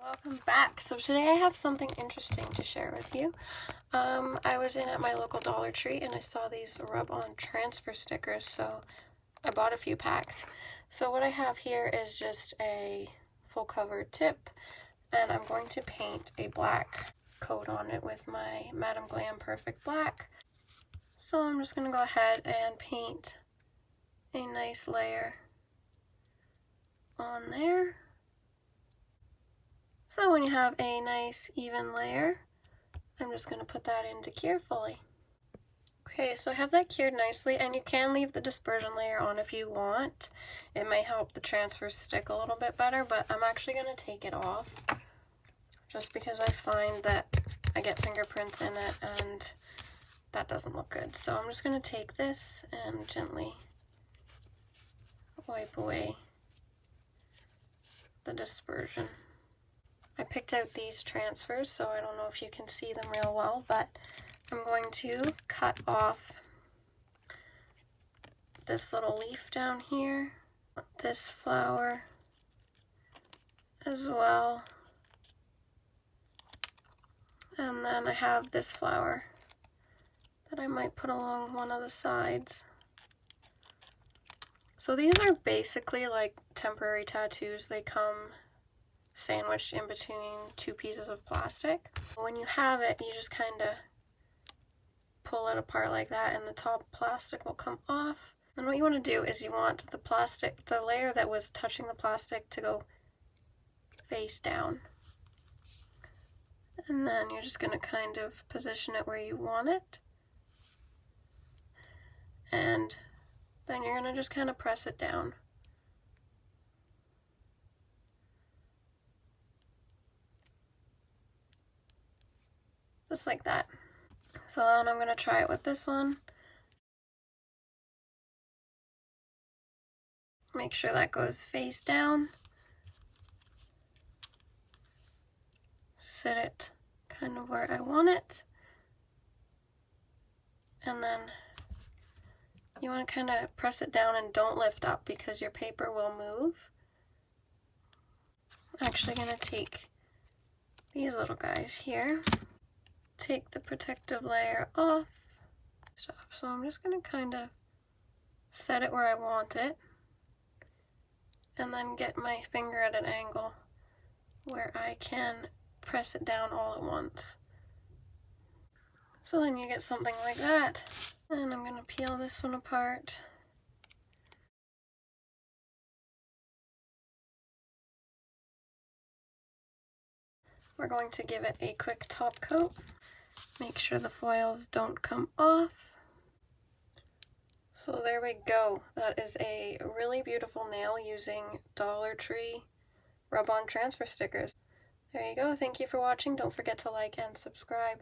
Welcome back. So today I have something interesting to share with you. I was in at my local Dollar Tree and I saw these rub-on transfer stickers, so I bought a few packs. So what I have here is just a full cover tip, and I'm going to paint a black coat on it with my Madam Glam Perfect Black. So I'm just going to go ahead and paint a nice layer on there. So when you have a nice even layer, I'm just going to put that in to cure fully. Okay, so I have that cured nicely, and you can leave the dispersion layer on if you want. It may help the transfer stick a little bit better, but I'm actually going to take it off just because I find that I get fingerprints in it and that doesn't look good. So I'm just going to take this and gently wipe away the dispersion. I picked out these transfers, so I don't know if you can see them real well, but I'm going to cut off this little leaf down here, this flower as well, and then I have this flower that I might put along one of the sides. So these are basically like temporary tattoos. They come sandwiched in between two pieces of plastic. When you have it, you just kind of pull it apart like that and the top plastic will come off. And what you want to do is you want the layer that was touching the plastic to go face down. And then you're just going to kind of position it where you want it. And then you're going to just kind of press it down. Just like that. So then I'm going to try it with this one. Make sure that goes face down. Sit it kind of where I want it. And then you want to kind of press it down and don't lift up because your paper will move. I'm actually going to take these little guys here. Take the protective layer off. So I'm just going to kind of set it where I want it. And then get my finger at an angle where I can press it down all at once. So then you get something like that. And I'm going to peel this one apart. We're going to give it a quick top coat. Make sure the foils don't come off. So there we go. That is a really beautiful nail using Dollar Tree rub-on transfer stickers. There you go. Thank you for watching. Don't forget to like and subscribe.